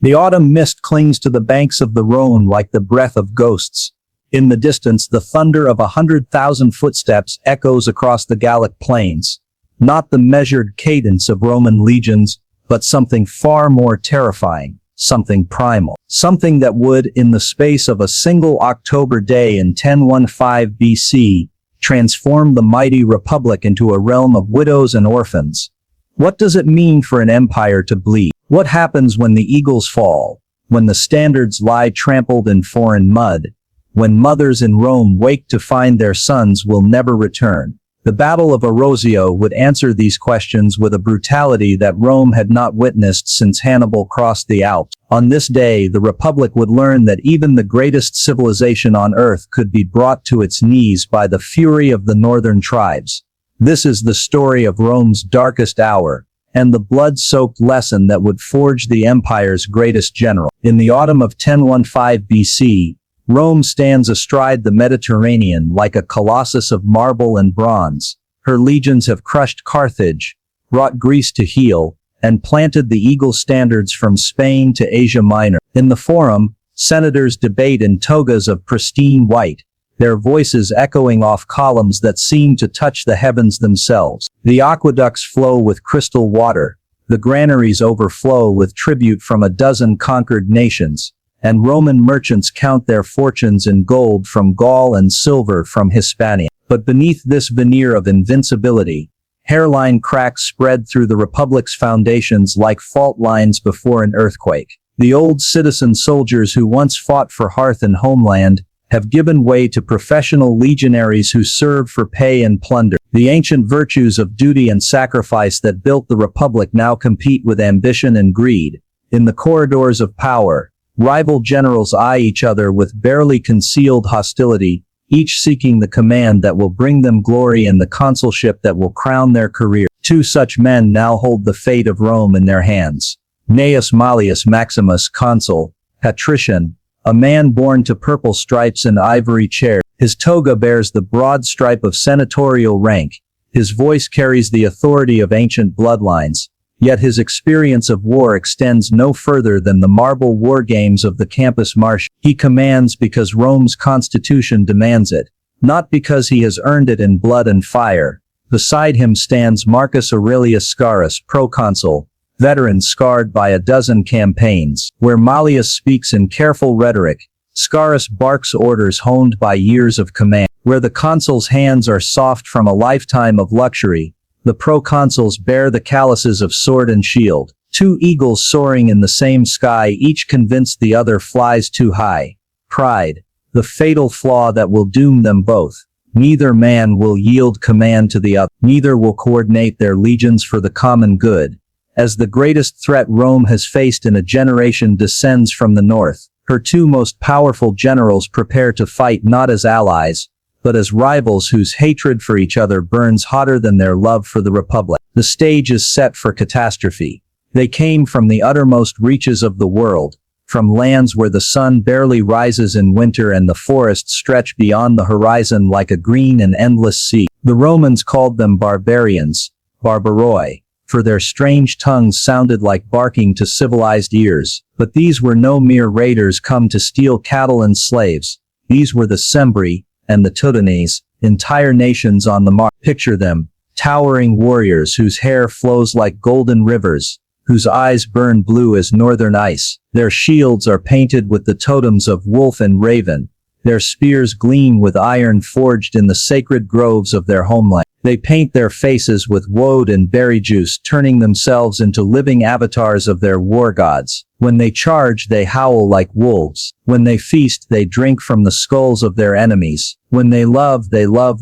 The autumn mist clings to the banks of the Rhone like the breath of ghosts. In the distance, the thunder of 100,000 footsteps echoes across the Gallic plains. Not the measured cadence of Roman legions, but something far more terrifying, something primal. Something that would, in the space of a single October day in 1015 BC, transform the mighty republic into a realm of widows and orphans. What does it mean for an empire to bleed? What happens when the eagles fall? When the standards lie trampled in foreign mud? When mothers in Rome wake to find their sons will never return? The Battle of Arausio would answer these questions with a brutality that Rome had not witnessed since Hannibal crossed the Alps. On this day, the Republic would learn that even the greatest civilization on earth could be brought to its knees by the fury of the northern tribes. This is the story of Rome's darkest hour, and the blood-soaked lesson that would forge the empire's greatest general. In the autumn of 1015 BC, Rome stands astride the Mediterranean like a colossus of marble and bronze. Her legions have crushed Carthage, brought Greece to heel, and planted the eagle standards from Spain to Asia Minor. In the Forum, senators debate in togas of pristine white, their voices echoing off columns that seem to touch the heavens themselves. The aqueducts flow with crystal water, the granaries overflow with tribute from a dozen conquered nations, and Roman merchants count their fortunes in gold from Gaul and silver from Hispania. But beneath this veneer of invincibility, hairline cracks spread through the Republic's foundations like fault lines before an earthquake. The old citizen soldiers who once fought for hearth and homeland have given way to professional legionaries who serve for pay and plunder. The ancient virtues of duty and sacrifice that built the Republic now compete with ambition and greed. In the corridors of power, rival generals eye each other with barely concealed hostility, each seeking the command that will bring them glory and the consulship that will crown their career. Two such men now hold the fate of Rome in their hands. Gnaeus Mallius Maximus, consul, patrician, a man born to purple stripes and ivory chair. His toga bears the broad stripe of senatorial rank. His voice carries the authority of ancient bloodlines. Yet his experience of war extends no further than the marble war games of the Campus Martius. He commands because Rome's constitution demands it, not because he has earned it in blood and fire. Beside him stands Marcus Aurelius Scaurus, proconsul, veteran scarred by a dozen campaigns. Where Mallius speaks in careful rhetoric, Scaurus barks orders honed by years of command. Where the consul's hands are soft from a lifetime of luxury, the proconsuls bear the calluses of sword and shield. Two eagles soaring in the same sky, each convinced the other flies too high. Pride, the fatal flaw that will doom them both. Neither man will yield command to the other. Neither will coordinate their legions for the common good. As the greatest threat Rome has faced in a generation descends from the north, her two most powerful generals prepare to fight not as allies, but as rivals whose hatred for each other burns hotter than their love for the Republic. The stage is set for catastrophe. They came from the uttermost reaches of the world, from lands where the sun barely rises in winter and the forests stretch beyond the horizon like a green and endless sea. The Romans called them barbarians, barbaroi, for their strange tongues sounded like barking to civilized ears. But these were no mere raiders come to steal cattle and slaves. These were the Cimbri and the Teutones, entire nations on the march. Picture them, towering warriors whose hair flows like golden rivers, whose eyes burn blue as northern ice. Their shields are painted with the totems of wolf and raven. Their spears gleam with iron forged in the sacred groves of their homeland. They paint their faces with woad and berry juice, turning themselves into living avatars of their war gods. When they charge, they howl like wolves. When they feast, they drink from the skulls of their enemies. When they love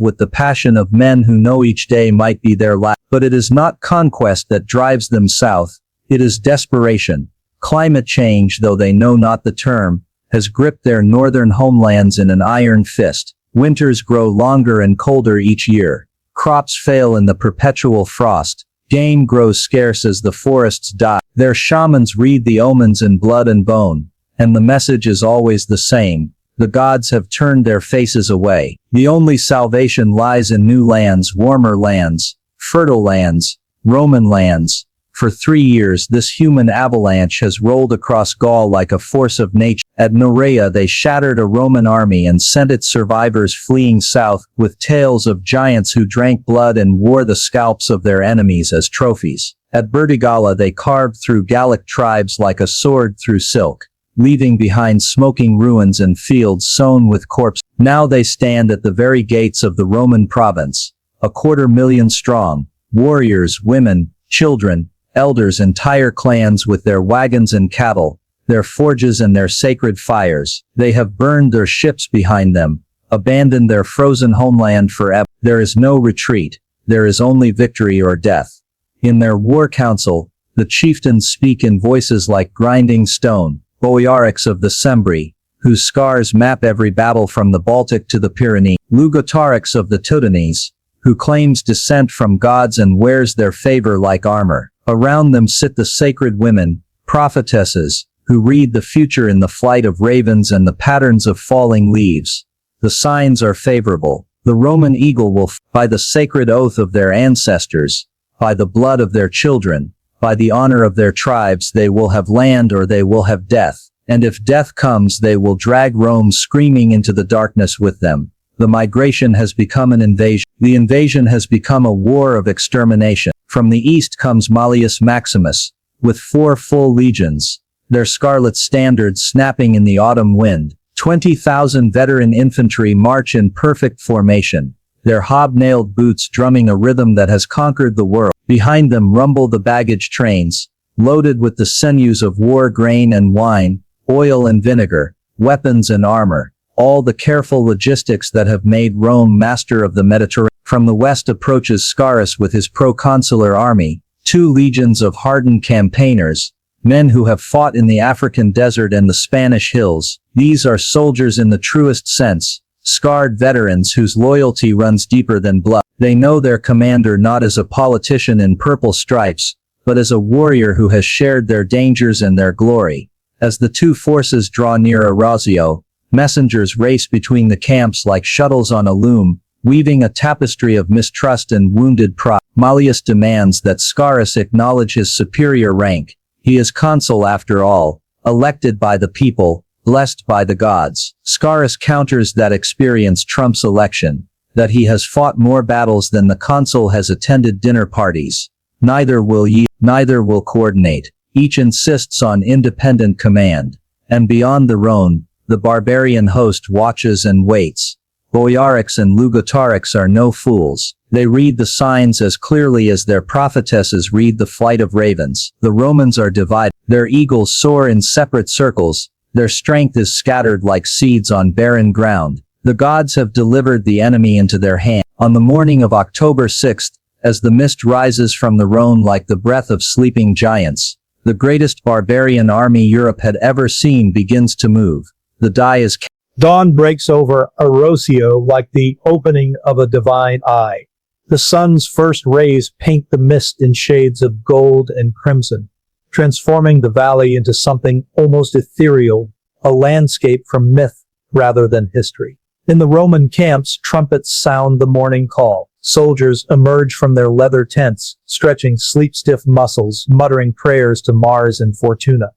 with the passion of men who know each day might be their last. But it is not conquest that drives them south. It is desperation. Climate change, though they know not the term, has gripped their northern homelands in an iron fist. Winters grow longer and colder each year. Crops fail in the perpetual frost. Game grows scarce as the forests die. Their shamans read the omens in blood and bone, and the message is always the same. The gods have turned their faces away. The only salvation lies in new lands, warmer lands, fertile lands, Roman lands. For 3 years this human avalanche has rolled across Gaul like a force of nature. At Norea they shattered a Roman army and sent its survivors fleeing south, with tales of giants who drank blood and wore the scalps of their enemies as trophies. At Burdigala they carved through Gallic tribes like a sword through silk, leaving behind smoking ruins and fields sown with corpses. Now they stand at the very gates of the Roman province, 250,000 strong, warriors, women, children, elders, entire clans with their wagons and cattle, their forges and their sacred fires. They have burned their ships behind them, abandoned their frozen homeland forever. There is no retreat, there is only victory or death. In their war council, the chieftains speak in voices like grinding stone, boiarics of the Cimbri, whose scars map every battle from the Baltic to the Pyrenees, Lugotarics of the Teutones, who claims descent from gods and wears their favor like armor. Around them sit the sacred women, prophetesses, who read the future in the flight of ravens and the patterns of falling leaves. The signs are favorable. The Roman eagle will, by the sacred oath of their ancestors, by the blood of their children, by the honor of their tribes, they will have land or they will have death. And if death comes, they will drag Rome screaming into the darkness with them. The migration has become an invasion. The invasion has become a war of extermination. From the east comes Malleus Maximus, with 4 full legions, their scarlet standards snapping in the autumn wind. 20,000 veteran infantry march in perfect formation, their hobnailed boots drumming a rhythm that has conquered the world. Behind them rumble the baggage trains, loaded with the sinews of war, grain and wine, oil and vinegar, weapons and armor, all the careful logistics that have made Rome master of the Mediterranean. From the west approaches Scaurus with his proconsular army, 2 legions of hardened campaigners, men who have fought in the African desert and the Spanish hills. These are soldiers in the truest sense, scarred veterans whose loyalty runs deeper than blood. They know their commander not as a politician in purple stripes, but as a warrior who has shared their dangers and their glory. As the 2 forces draw near Arausio, messengers race between the camps like shuttles on a loom, weaving a tapestry of mistrust and wounded pride. Malleus demands that Scaurus acknowledge his superior rank. He is consul after all, elected by the people, blessed by the gods. Scaurus counters that experience trumps election, that he has fought more battles than the consul has attended dinner parties. Neither will yield, neither will coordinate. Each insists on independent command. And beyond the Rhone, the barbarian host watches and waits. Boiarics and Lugotarics are no fools. They read the signs as clearly as their prophetesses read the flight of ravens. The Romans are divided. Their eagles soar in separate circles. Their strength is scattered like seeds on barren ground. The gods have delivered the enemy into their hand. On the morning of October 6th, as the mist rises from the Rhone like the breath of sleeping giants, the greatest barbarian army Europe had ever seen begins to move. The die is cast. Dawn breaks over Arausio like the opening of a divine eye. The sun's first rays paint the mist in shades of gold and crimson, transforming the valley into something almost ethereal, a landscape from myth rather than history. In the Roman camps, trumpets sound the morning call. Soldiers emerge from their leather tents, stretching sleep-stiff muscles, muttering prayers to Mars and Fortuna.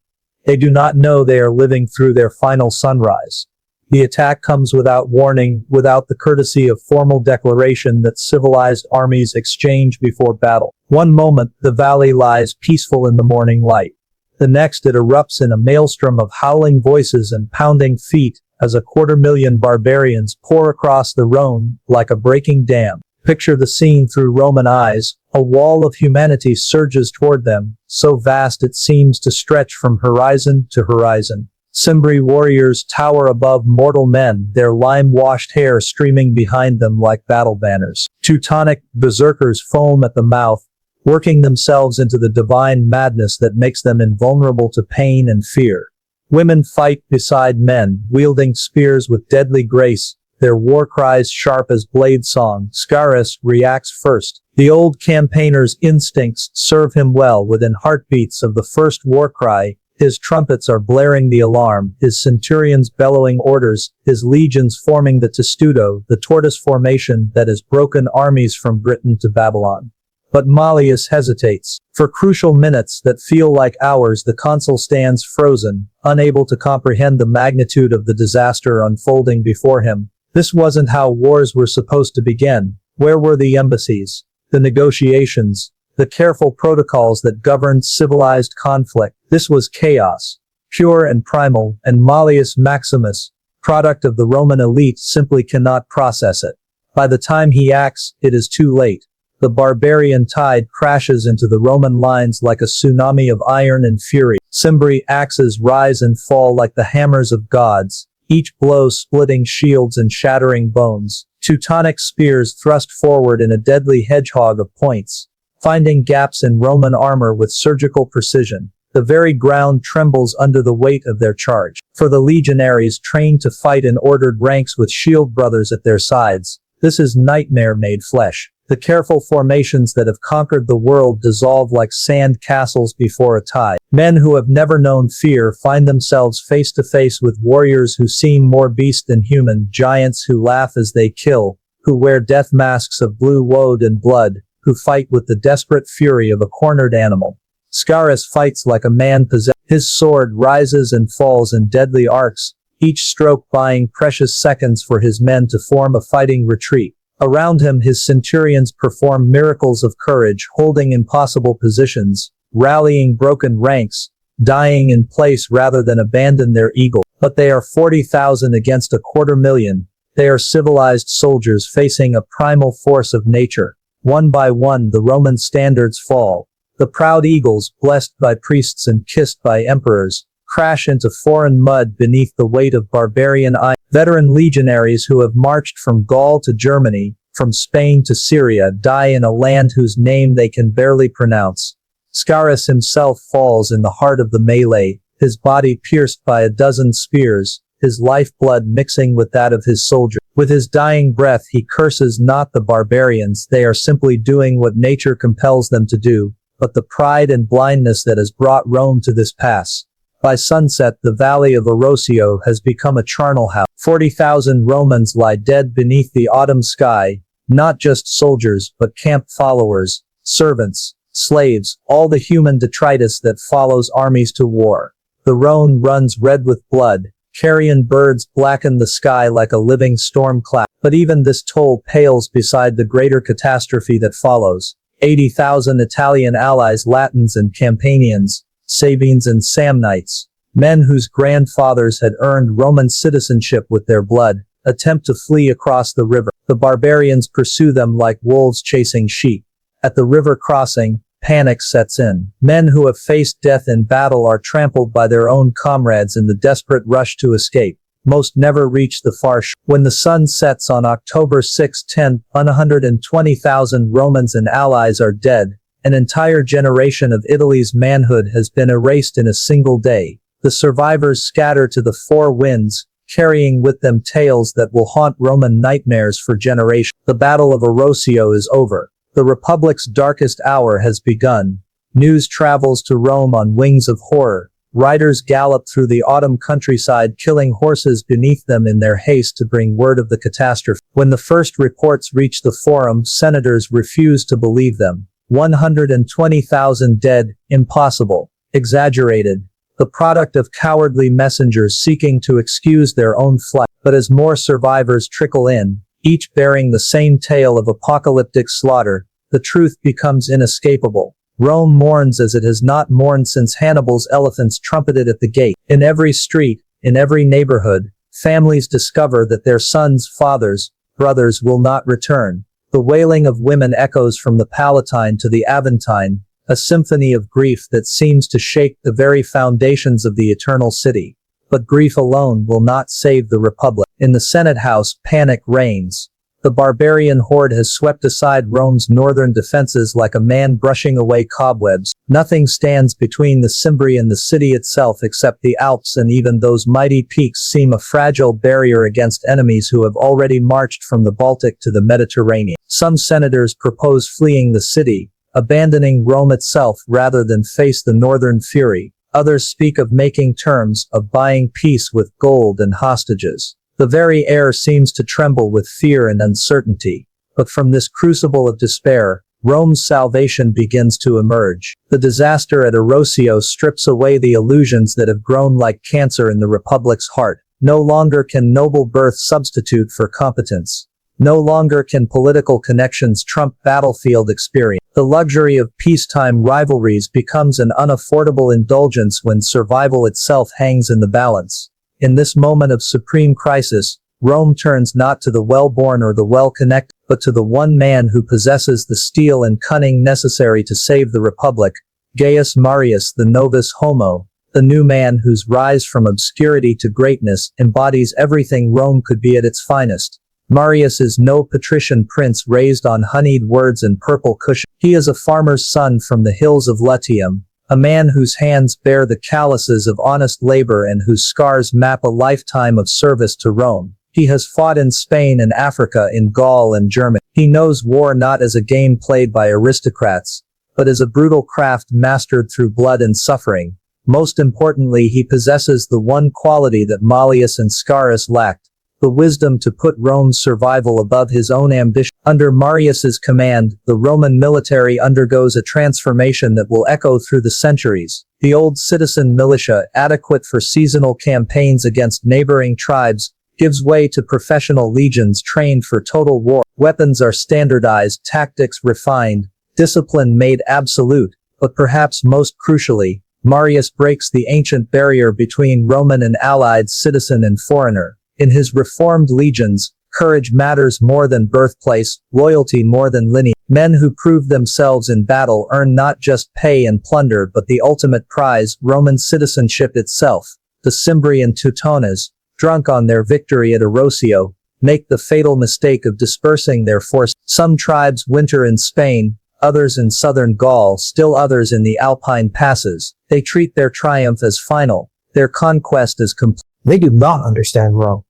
They do not know they are living through their final sunrise. The attack comes without warning, without the courtesy of formal declaration that civilized armies exchange before battle. One moment, the valley lies peaceful in the morning light. The next, it erupts in a maelstrom of howling voices and pounding feet as 250,000 barbarians pour across the Rhone like a breaking dam. Picture the scene through Roman eyes. A wall of humanity surges toward them, so vast it seems to stretch from horizon to horizon. Cimbri warriors tower above mortal men, their lime-washed hair streaming behind them like battle banners. Teutonic berserkers foam at the mouth, working themselves into the divine madness that makes them invulnerable to pain and fear. Women fight beside men, wielding spears with deadly grace, their war cries sharp as blade song. Scaurus reacts first. The old campaigner's instincts serve him well within heartbeats of the first war cry. His trumpets are blaring the alarm, his centurions bellowing orders, his legions forming the testudo, the tortoise formation that has broken armies from Britain to Babylon. But Malleus hesitates. For crucial minutes that feel like hours, the consul stands frozen, unable to comprehend the magnitude of the disaster unfolding before him. This wasn't how wars were supposed to begin. Where were the embassies, the negotiations, the careful protocols that governed civilized conflict? This was chaos, pure and primal, and Malleus Maximus, product of the Roman elite, simply cannot process it. By the time he acts, it is too late. The barbarian tide crashes into the Roman lines like a tsunami of iron and fury. Cimbri axes rise and fall like the hammers of gods, each blow splitting shields and shattering bones. Teutonic spears thrust forward in a deadly hedgehog of points, finding gaps in Roman armor with surgical precision. The very ground trembles under the weight of their charge. For the legionaries trained to fight in ordered ranks with shield brothers at their sides, this is nightmare made flesh. The careful formations that have conquered the world dissolve like sand castles before a tide. Men who have never known fear find themselves face to face with warriors who seem more beast than human, giants who laugh as they kill, who wear death masks of blue woad and blood, who fight with the desperate fury of a cornered animal. Scaurus fights like a man possessed. His sword rises and falls in deadly arcs, each stroke buying precious seconds for his men to form a fighting retreat. Around him his centurions perform miracles of courage, holding impossible positions, rallying broken ranks, dying in place rather than abandon their eagle. But they are 40,000 against 250,000. They are civilized soldiers facing a primal force of nature. One by one the Roman standards fall. The proud eagles, blessed by priests and kissed by emperors, crash into foreign mud beneath the weight of barbarian iron. Veteran legionaries who have marched from Gaul to Germany, from Spain to Syria, die in a land whose name they can barely pronounce. Scaurus himself falls in the heart of the melee, his body pierced by a dozen spears, his lifeblood mixing with that of his soldier. With his dying breath he curses not the barbarians, they are simply doing what nature compels them to do, but the pride and blindness that has brought Rome to this pass. By sunset the valley of Arausio has become a charnel house. 40,000 Romans lie dead beneath the autumn sky, not just soldiers but camp followers, servants, slaves, all the human detritus that follows armies to war. The Rhone runs red with blood, carrion birds blacken the sky like a living storm cloud. But even this toll pales beside the greater catastrophe that follows. 80,000 Italian allies, Latins and Campanians, Sabines and Samnites, men whose grandfathers had earned Roman citizenship with their blood, attempt to flee across the river. The barbarians pursue them like wolves chasing sheep. At the river crossing, panic sets in. Men who have faced death in battle are trampled by their own comrades in the desperate rush to escape. Most never reach the far shore. When the sun sets on October 6, 120,000 Romans and allies are dead. An entire generation of Italy's manhood has been erased in a single day. The survivors scatter to the four winds, carrying with them tales that will haunt Roman nightmares for generations. The Battle of Arausio is over. The Republic's darkest hour has begun. News travels to Rome on wings of horror. Riders gallop through the autumn countryside, killing horses beneath them in their haste to bring word of the catastrophe. When the first reports reach the Forum, senators refuse to believe them. 120,000 dead, impossible, exaggerated, the product of cowardly messengers seeking to excuse their own flight. But as more survivors trickle in, each bearing the same tale of apocalyptic slaughter, the truth becomes inescapable. Rome mourns as it has not mourned since Hannibal's elephants trumpeted at the gate. In every street, in every neighborhood, families discover that their sons, fathers, brothers will not return. The wailing of women echoes from the Palatine to the Aventine, a symphony of grief that seems to shake the very foundations of the eternal city. But grief alone will not save the Republic. In the Senate House, panic reigns. The barbarian horde has swept aside Rome's northern defenses like a man brushing away cobwebs. Nothing stands between the Cimbri and the city itself except the Alps, and even those mighty peaks seem a fragile barrier against enemies who have already marched from the Baltic to the Mediterranean. Some senators propose fleeing the city, abandoning Rome itself rather than face the northern fury. Others speak of making terms, of buying peace with gold and hostages. The very air seems to tremble with fear and uncertainty. But from this crucible of despair, Rome's salvation begins to emerge. The disaster at Arausio strips away the illusions that have grown like cancer in the Republic's heart. No longer can noble birth substitute for competence. No longer can political connections trump battlefield experience. The luxury of peacetime rivalries becomes an unaffordable indulgence when survival itself hangs in the balance. In this moment of supreme crisis, Rome turns not to the well-born or the well-connected, but to the one man who possesses the steel and cunning necessary to save the Republic, Gaius Marius the Novus Homo, the new man whose rise from obscurity to greatness embodies everything Rome could be at its finest. Marius is no patrician prince raised on honeyed words and purple cushions. He is a farmer's son from the hills of Latium, a man whose hands bear the calluses of honest labor and whose scars map a lifetime of service to Rome. He has fought in Spain and Africa, in Gaul and Germany. He knows war not as a game played by aristocrats, but as a brutal craft mastered through blood and suffering. Most importantly, he possesses the one quality that Mallius and Scaurus lacked, the wisdom to put Rome's survival above his own ambition. Under Marius's command, the Roman military undergoes a transformation that will echo through the centuries. The old citizen militia, adequate for seasonal campaigns against neighboring tribes, gives way to professional legions trained for total war. Weapons are standardized, tactics refined, discipline made absolute, but perhaps most crucially, Marius breaks the ancient barrier between Roman and allied citizen and foreigner. In his reformed legions, courage matters more than birthplace, loyalty more than lineage. Men who prove themselves in battle earn not just pay and plunder but the ultimate prize, Roman citizenship itself. The Cimbri and Teutones, drunk on their victory at Arausio, make the fatal mistake of dispersing their force. Some tribes winter in Spain, others in southern Gaul, still others in the Alpine passes. They treat their triumph as final, their conquest as complete. They do not understand Rome.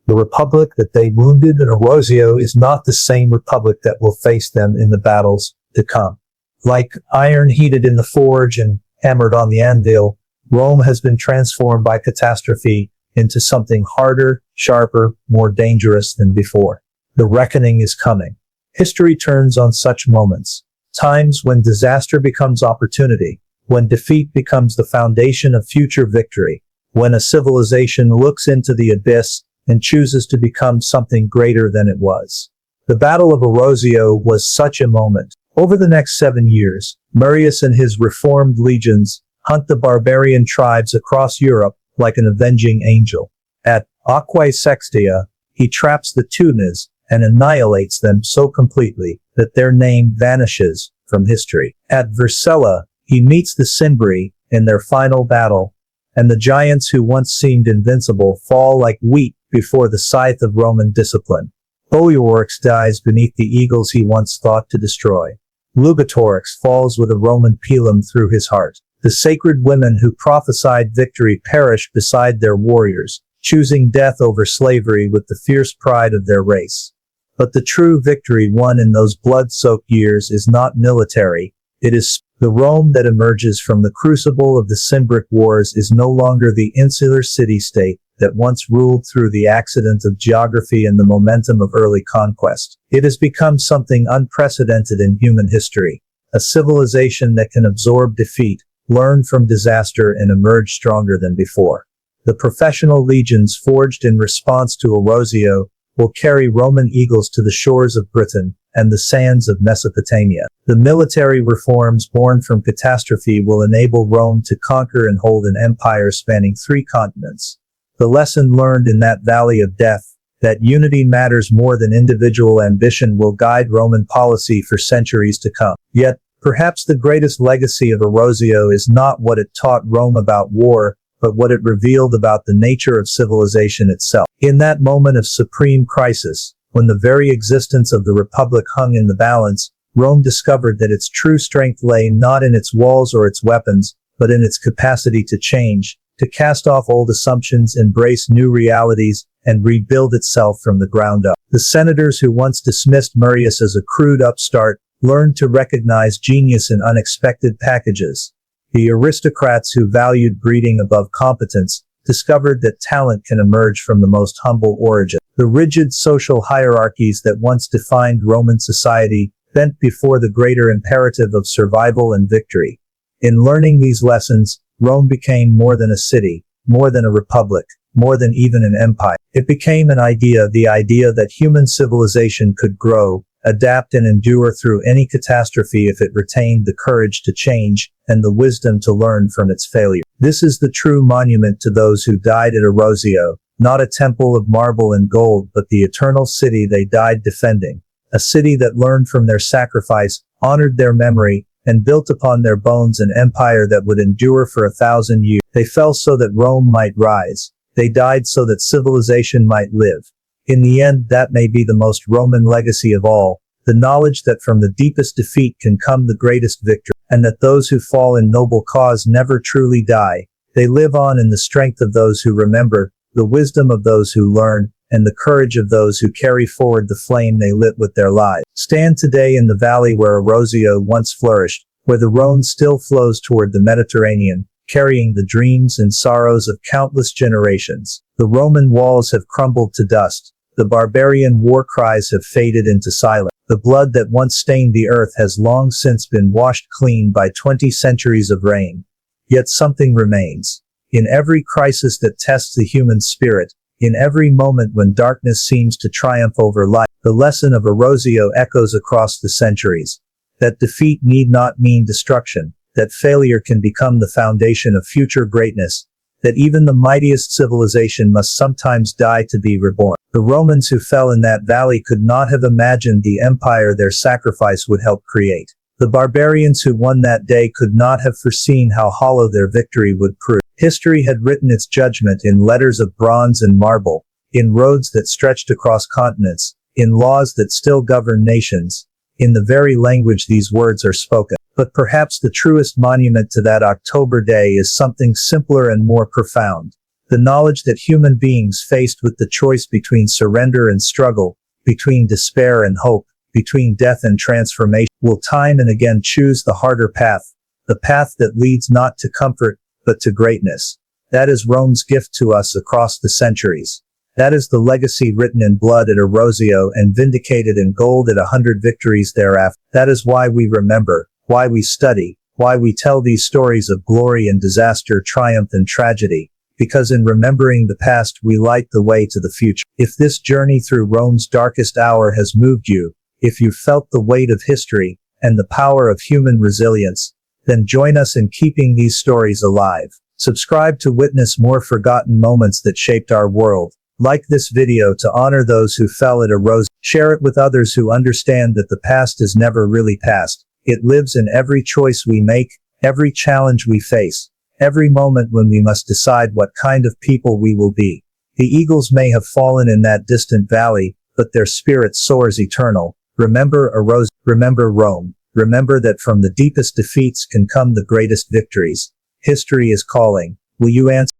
The republic that they wounded at Arausio is not the same republic that will face them in the battles to come. Like iron heated in the forge and hammered on the anvil, Rome has been transformed by catastrophe into something harder, sharper, more dangerous than before. The reckoning is coming. History turns on such moments. Times when disaster becomes opportunity, when defeat becomes the foundation of future victory, when a civilization looks into the abyss and chooses to become something greater than it was. The Battle of Arausio was such a moment. Over the next 7 years, Marius and his reformed legions hunt the barbarian tribes across Europe like an avenging angel. At Aquae Sextia, he traps the Teutones and annihilates them so completely that their name vanishes from history. At Vercella, he meets the Cimbri in their final battle, and the giants who once seemed invincible fall like wheat before the scythe of Roman discipline. Boiorix dies beneath the eagles he once thought to destroy. Lugatorix falls with a Roman pilum through his heart. The sacred women who prophesied victory perish beside their warriors, choosing death over slavery with the fierce pride of their race. But the true victory won in those blood-soaked years is not military, it is the Rome that emerges from the crucible of the Cimbric Wars is no longer the insular city-state that once ruled through the accident of geography and the momentum of early conquest. It has become something unprecedented in human history, a civilization that can absorb defeat, learn from disaster and emerge stronger than before. The professional legions forged in response to Arausio will carry Roman eagles to the shores of Britain and the sands of Mesopotamia. The military reforms born from catastrophe will enable Rome to conquer and hold an empire spanning 3 continents. The lesson learned in that valley of death, that unity matters more than individual ambition, will guide Roman policy for centuries to come. Yet, perhaps the greatest legacy of Arausio is not what it taught Rome about war, but what it revealed about the nature of civilization itself. In that moment of supreme crisis, when the very existence of the Republic hung in the balance, Rome discovered that its true strength lay not in its walls or its weapons, but in its capacity to change, to cast off old assumptions, embrace new realities, and rebuild itself from the ground up. The senators who once dismissed Marius as a crude upstart learned to recognize genius in unexpected packages. The aristocrats who valued breeding above competence discovered that talent can emerge from the most humble origin. The rigid social hierarchies that once defined Roman society bent before the greater imperative of survival and victory. In learning these lessons, Rome became more than a city, more than a republic, more than even an empire. It became the idea that human civilization could grow, adapt and endure through any catastrophe if it retained the courage to change, and the wisdom to learn from its failure. This is the true monument to those who died at Arausio, not a temple of marble and gold but the eternal city they died defending, a city that learned from their sacrifice, honored their memory, and built upon their bones an empire that would endure for 1,000 years. They fell so that Rome might rise. They died so that civilization might live. In the end, that may be the most Roman legacy of all, the knowledge that from the deepest defeat can come the greatest victory, and that those who fall in noble cause never truly die. They live on in the strength of those who remember, the wisdom of those who learn, and the courage of those who carry forward the flame they lit with their lives. Stand today in the valley where Arausio once flourished, where the Rhone still flows toward the Mediterranean, carrying the dreams and sorrows of countless generations. The Roman walls have crumbled to dust. The barbarian war cries have faded into silence. The blood that once stained the earth has long since been washed clean by 20 centuries of rain. Yet something remains. In every crisis that tests the human spirit, in every moment when darkness seems to triumph over light, the lesson of Arausio echoes across the centuries. That defeat need not mean destruction, that failure can become the foundation of future greatness, that even the mightiest civilization must sometimes die to be reborn. The Romans who fell in that valley could not have imagined the empire their sacrifice would help create. The barbarians who won that day could not have foreseen how hollow their victory would prove. History had written its judgment in letters of bronze and marble, in roads that stretched across continents, in laws that still govern nations, in the very language these words are spoken. But perhaps the truest monument to that October day is something simpler and more profound. The knowledge that human beings faced with the choice between surrender and struggle, between despair and hope, between death and transformation, will time and again choose the harder path, the path that leads not to comfort, but to greatness. That is Rome's gift to us across the centuries. That is the legacy written in blood at Arausio and vindicated in gold at 100 victories thereafter. That is why we remember, why we study, why we tell these stories of glory and disaster, triumph and tragedy, because in remembering the past we light the way to the future. If this journey through Rome's darkest hour has moved you, if you felt the weight of history, and the power of human resilience, then join us in keeping these stories alive. Subscribe to witness more forgotten moments that shaped our world. Like this video to honor those who fell at Arausio. Share it with others who understand that the past is never really past. It lives in every choice we make, every challenge we face, every moment when we must decide what kind of people we will be. The eagles may have fallen in that distant valley, but their spirit soars eternal. Remember Arausio, remember Rome, remember that from the deepest defeats can come the greatest victories. History is calling. Will you answer?